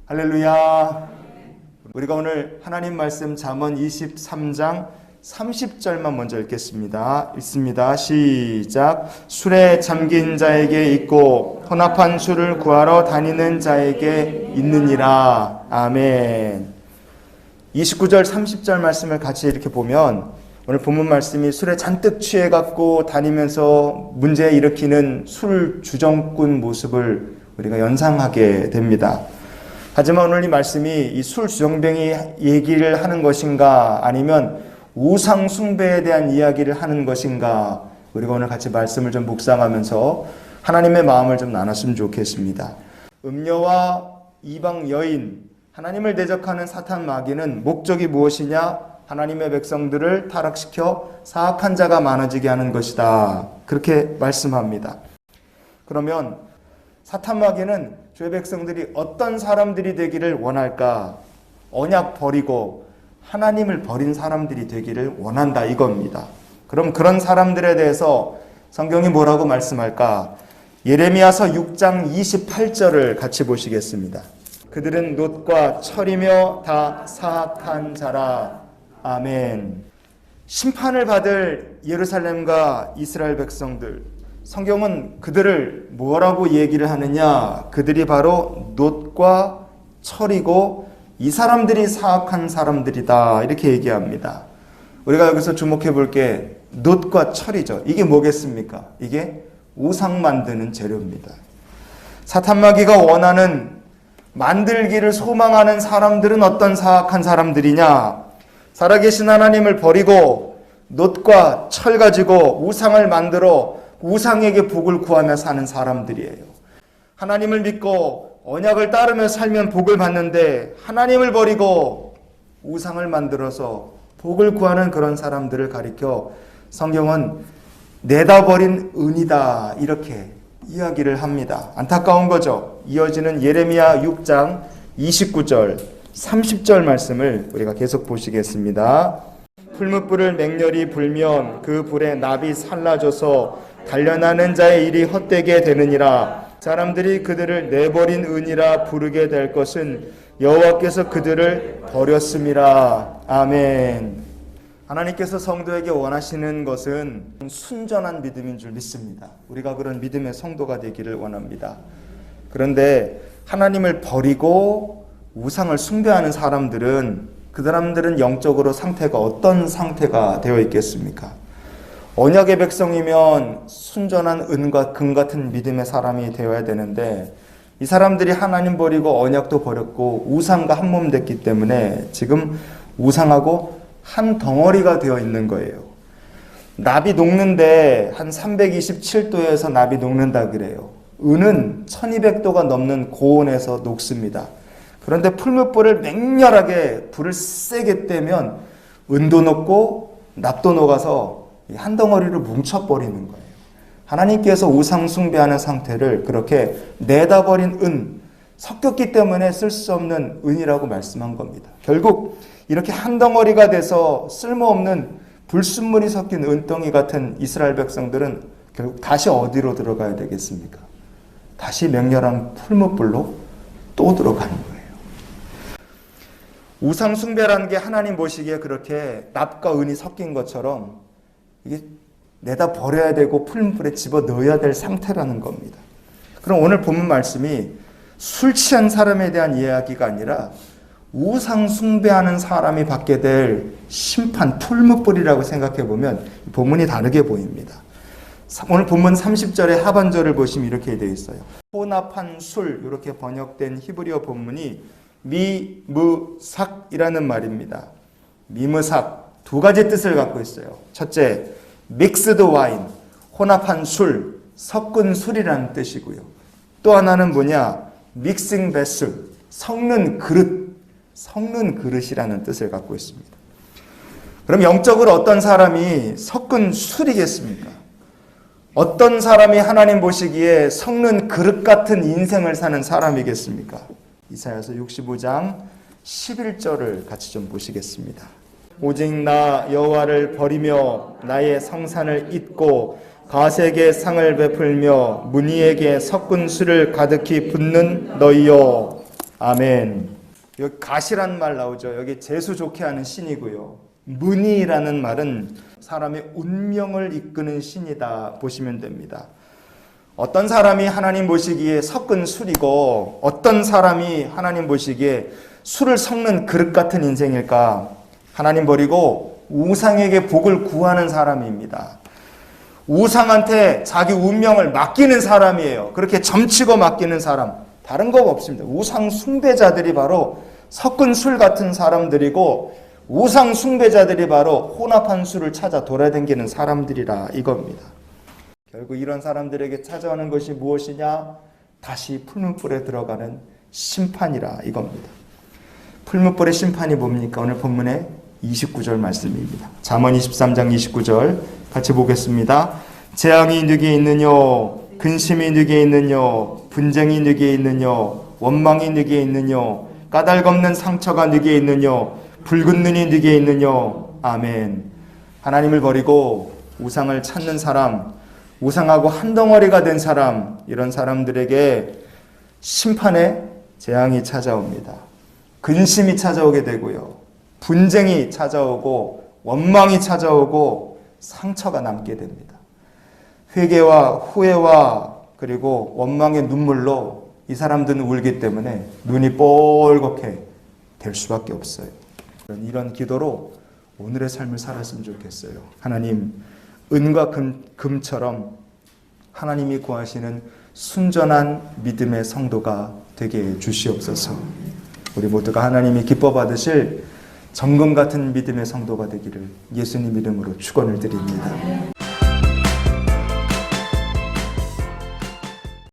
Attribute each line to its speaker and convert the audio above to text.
Speaker 1: 할렐루야. 우리가 오늘 하나님 말씀 잠언 23장 30절만 먼저 읽겠습니다. 읽습니다. 시작. 술에 잠긴 자에게 있고 혼합한 술을 구하러 다니는 자에게 있느니라. 아멘. 29절 30절 말씀을 같이 이렇게 보면 오늘 본문 말씀이 술에 잔뜩 취해갖고 다니면서 문제 일으키는 술 주정꾼 모습을 우리가 연상하게 됩니다. 하지만 오늘 이 말씀이 이 술 주정뱅이 얘기를 하는 것인가 아니면 우상 숭배에 대한 이야기를 하는 것인가, 우리가 오늘 같이 말씀을 좀 묵상하면서 하나님의 마음을 좀 나눴으면 좋겠습니다. 음녀와 이방 여인, 하나님을 대적하는 사탄 마귀는 목적이 무엇이냐? 하나님의 백성들을 타락시켜 사악한 자가 많아지게 하는 것이다. 그렇게 말씀합니다. 그러면 사탄 마귀는 주의 백성들이 어떤 사람들이 되기를 원할까? 언약 버리고 하나님을 버린 사람들이 되기를 원한다 이겁니다. 그럼 그런 사람들에 대해서 성경이 뭐라고 말씀할까? 예레미야서 6장 28절을 같이 보시겠습니다. 그들은 놋과 철이며 다 사악한 자라. 아멘. 심판을 받을 예루살렘과 이스라엘 백성들, 성경은 그들을 뭐라고 얘기를 하느냐? 그들이 바로 놋과 철이고 이 사람들이 사악한 사람들이다 이렇게 얘기합니다. 우리가 여기서 주목해 볼 게 놋과 철이죠. 이게 뭐겠습니까? 이게 우상 만드는 재료입니다. 사탄 마귀가 원하는, 만들기를 소망하는 사람들은 어떤 사악한 사람들이냐? 살아계신 하나님을 버리고 놋과 철 가지고 우상을 만들어 우상에게 복을 구하며 사는 사람들이에요. 하나님을 믿고 언약을 따르며 살면 복을 받는데 하나님을 버리고 우상을 만들어서 복을 구하는 그런 사람들을 가리켜 성경은 내다버린 은이다 이렇게 이야기를 합니다. 안타까운 거죠. 이어지는 예레미야 6장 29절 30절 말씀을 우리가 계속 보시겠습니다. 풀무불을 맹렬히 불면 그 불에 납이 살라져서 단련하는 자의 일이 헛되게 되느니라. 사람들이 그들을 내버린 은이라 부르게 될 것은 여호와께서 그들을 버렸음이라. 아멘. 하나님께서 성도에게 원하시는 것은 순전한 믿음인 줄 믿습니다. 우리가 그런 믿음의 성도가 되기를 원합니다. 그런데 하나님을 버리고 우상을 숭배하는 사람들은, 그 사람들은 영적으로 상태가 어떤 상태가 되어 있겠습니까? 언약의 백성이면 순전한 은과 금 같은 믿음의 사람이 되어야 되는데 이 사람들이 하나님 버리고 언약도 버렸고 우상과 한 몸 됐기 때문에 지금 우상하고 한 덩어리가 되어 있는 거예요. 납이 녹는데 한 327도에서 납이 녹는다 그래요. 은은 1200도가 넘는 고온에서 녹습니다. 그런데 풀무불을 맹렬하게 불을 세게 떼면 은도 녹고 납도 녹아서 한 덩어리로 뭉쳐버리는 거예요. 하나님께서 우상 숭배하는 상태를 그렇게 내다버린 은, 섞였기 때문에 쓸 수 없는 은이라고 말씀한 겁니다. 결국 이렇게 한 덩어리가 돼서 쓸모없는 불순물이 섞인 은덩이 같은 이스라엘 백성들은 결국 다시 어디로 들어가야 되겠습니까? 다시 맹렬한 풀무불로 또 들어가는 거예요. 우상 숭배라는 게 하나님 보시기에 그렇게 납과 은이 섞인 것처럼 이게 내다 버려야 되고 풀무불에 집어 넣어야 될 상태라는 겁니다. 그럼 오늘 본문 말씀이 술 취한 사람에 대한 이야기가 아니라 우상 숭배하는 사람이 받게 될 심판, 풀무불이라고 생각해 보면 본문이 다르게 보입니다. 오늘 본문 30절의 하반절을 보시면 이렇게 되어 있어요. 혼합한 술, 이렇게 번역된 히브리어 본문이 미무삭이라는 말입니다. 미무삭, 두 가지 뜻을 갖고 있어요. 첫째, 믹스드 와인, 혼합한 술, 섞은 술이라는 뜻이고요. 또 하나는 뭐냐? 믹싱 베슬, 섞는 그릇, 섞는 그릇이라는 뜻을 갖고 있습니다. 그럼 영적으로 어떤 사람이 섞은 술이겠습니까? 어떤 사람이 하나님 보시기에 섞는 그릇 같은 인생을 사는 사람이겠습니까? 이사야서 65장 11절을 같이 좀 보시겠습니다. 오직 나 여호와를 버리며 나의 성산을 잊고 가색의 상을 베풀며 무니에게 섞은 술을 가득히 붓는 너희여. 아멘. 여기 가시란 말 나오죠. 여기 재수 좋게 하는 신이고요. 문이라는 말은 사람의 운명을 이끄는 신이다 보시면 됩니다. 어떤 사람이 하나님 보시기에 섞은 술이고 어떤 사람이 하나님 보시기에 술을 섞는 그릇 같은 인생일까? 하나님 버리고 우상에게 복을 구하는 사람입니다. 우상한테 자기 운명을 맡기는 사람이에요. 그렇게 점치고 맡기는 사람. 다른 거 없습니다. 우상 숭배자들이 바로 섞은 술 같은 사람들이고 우상 숭배자들이 바로 혼합한 술을 찾아 돌아다니는 사람들이라 이겁니다. 결국 이런 사람들에게 찾아오는 것이 무엇이냐? 다시 풀무불에 들어가는 심판이라 이겁니다. 풀무불의 심판이 뭡니까? 오늘 본문의 29절 말씀입니다. 잠언 23장 29절 같이 보겠습니다. 재앙이 누게 있느뇨? 근심이 누게 있느뇨? 분쟁이 누게 있느뇨? 원망이 누게 있느뇨? 까닭없는 상처가 누게 있느뇨? 붉은 눈이 누게 있느뇨? 아멘. 하나님을 버리고 우상을 찾는 사람, 우상하고 한 덩어리가 된 사람, 이런 사람들에게 심판의 재앙이 찾아옵니다. 근심이 찾아오게 되고요. 분쟁이 찾아오고 원망이 찾아오고 상처가 남게 됩니다. 회개와 후회와 그리고 원망의 눈물로 이 사람들은 울기 때문에 눈이 뻘겋게 될 수밖에 없어요. 이런 기도로 오늘의 삶을 살았으면 좋겠어요. 하나님, 은과 금처럼 하나님이 구하시는 순전한 믿음의 성도가 되게 해 주시옵소서. 우리 모두가 하나님이 기뻐 받으실 정금 같은 믿음의 성도가 되기를 예수님 이름으로 축원을 드립니다.